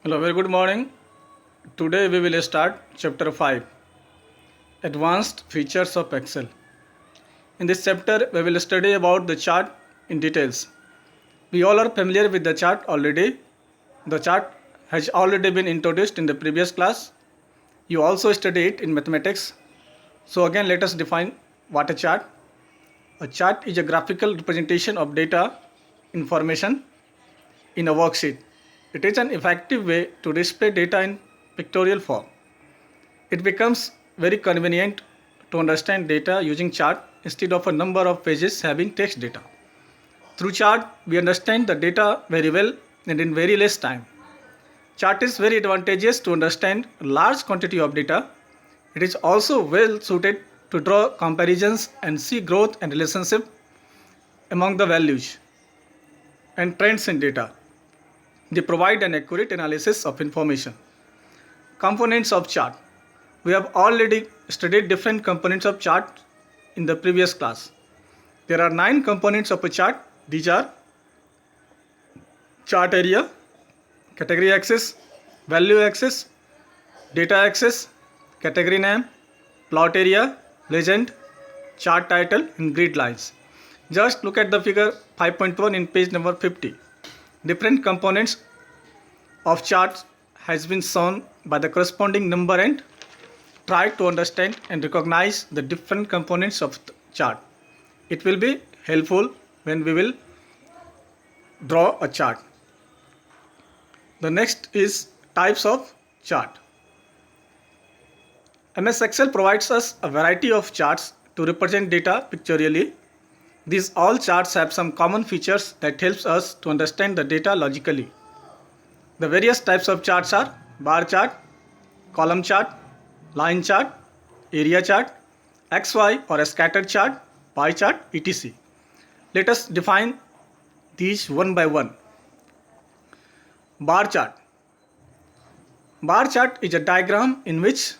Hello, very good morning. Today we will start chapter 5, Advanced Features of Excel. In this chapter we will study about the chart in details. We all are familiar with the chart already. The chart has already been introduced in the previous class. You also study it in mathematics. So again let us define what a chart. A chart is a graphical representation of data information in a worksheet. It is an effective way to display data in pictorial form. It becomes very convenient to understand data using chart instead of a number of pages having text data. Through chart, we understand the data very well and in very less time. Chart is very advantageous to understand a large quantity of data. It is also well suited to draw comparisons and see growth and relationship among the values and trends in data. They provide an accurate analysis of information. Components of chart. We have already studied different components of chart in the previous class. There are 9 components of a chart. These are chart area, category axis, value axis, data axis, category name, plot area, legend, chart title and grid lines. Just look at the figure 5.1 in page number 50. Different components of charts has been shown by the corresponding number and try to understand and recognize the different components of the chart. It will be helpful when we will draw a chart. The next is types of chart. MS Excel provides us a variety of charts to represent data pictorially. These all charts have some common features that helps us to understand the data logically. The various types of charts are bar chart, column chart, line chart, area chart, XY or a scattered chart, pie chart, etc. Let us define these one by one. Bar chart. Bar chart is a diagram in which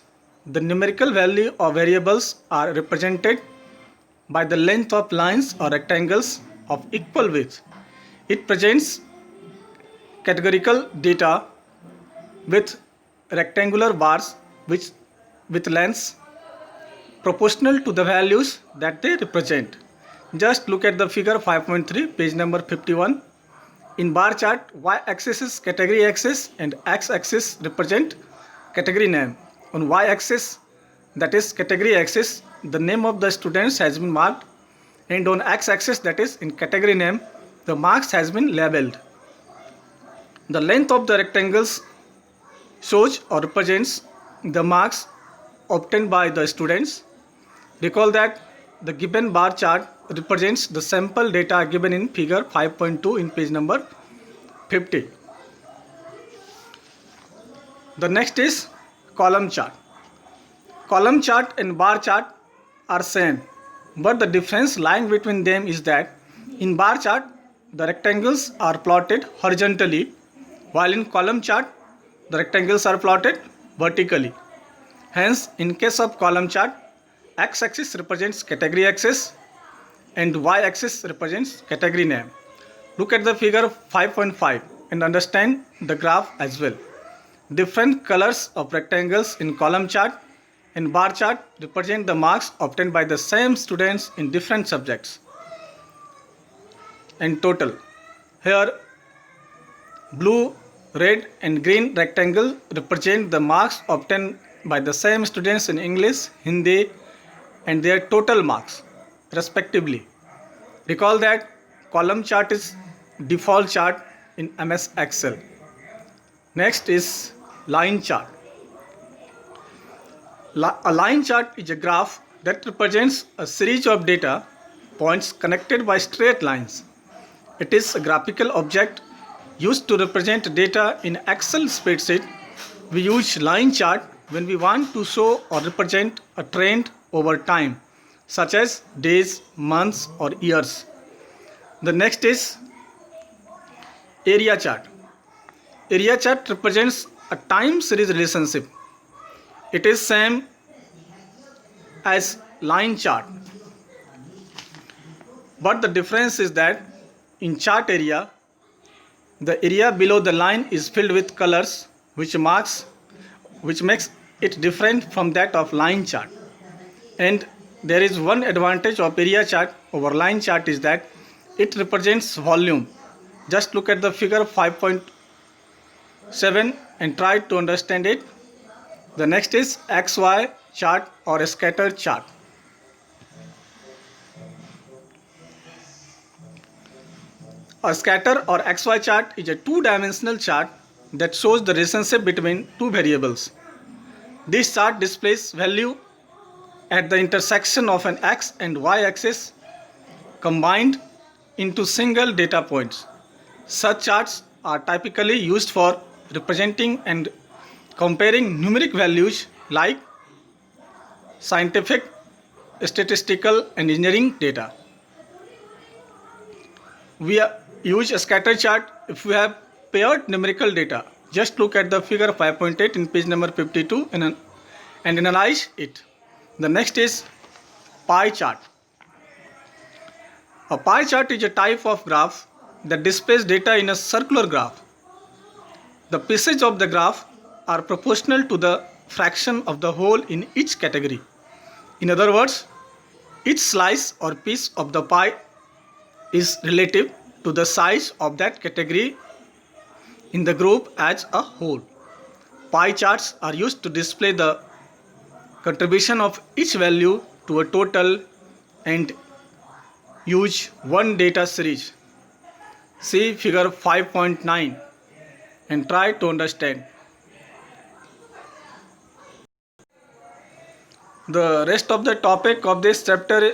the numerical value of variables are represented by the length of lines or rectangles of equal width. It presents categorical data with rectangular bars with lengths proportional to the values that they represent. Just look at the figure 5.3, page number 51. In bar chart, y-axis is category axis and x-axis represent category name. On y-axis, that is category axis, the name of the students has been marked, and on x-axis, that is in category name, the marks has been labeled. The length of the rectangles shows or represents the marks obtained by the students. Recall that the given bar chart represents the sample data given in figure 5.2 in page number 50. The next is column chart. Column chart and bar chart are same, but the difference lying between them is that in bar chart the rectangles are plotted horizontally, while in column chart the rectangles are plotted vertically. Hence, in case of column chart, x-axis represents category axis and y-axis represents category name. Look at the figure 5.5 and understand the graph as well. Different colors of rectangles in column chart and bar chart represent the marks obtained by the same students in different subjects and total. Here, blue, red and green rectangle represent the marks obtained by the same students in English, Hindi and their total marks respectively. Recall that column chart is default chart in MS Excel. Next is line chart. A line chart is a graph that represents a series of data points connected by straight lines. It is a graphical object used to represent data in Excel spreadsheet. We use line chart when we want to show or represent a trend over time, such as days, months or years. The next is area chart. Area chart represents a time series relationship. It is same as line chart, but the difference is that in chart area, the area below the line is filled with colors which makes it different from that of line chart. And there is one advantage of area chart over line chart is that it represents volume. Just look at the figure 5.7 and try to understand it. The next is XY chart or a scatter chart. A scatter or XY chart is a two-dimensional chart that shows the relationship between two variables. This chart displays value at the intersection of an X and Y axis combined into single data points. Such charts are typically used for representing and comparing numeric values like scientific, statistical, and engineering data. We use a scatter chart if we have paired numerical data. Just look at the figure 5.8 in page number 52 and analyze it. The next is pie chart. A pie chart is a type of graph that displays data in a circular graph. The pieces of the graph are proportional to the fraction of the whole in each category. In other words, each slice or piece of the pie is relative to the size of that category in the group as a whole. Pie charts are used to display the contribution of each value to a total and use one data series. See figure 5.9 and try to understand. The rest of the topic of this chapter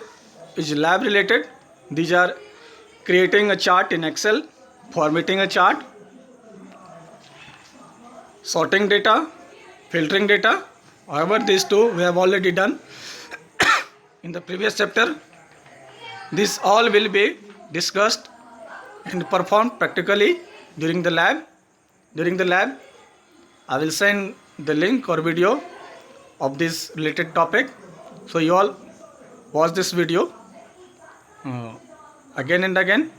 is lab related. These are creating a chart in Excel, formatting a chart, sorting data, filtering data. However, these two we have already done in the previous chapter. This all will be discussed and performed practically during the lab. During the lab, I will send the link or video of this related topic. So you all watch this video again and again.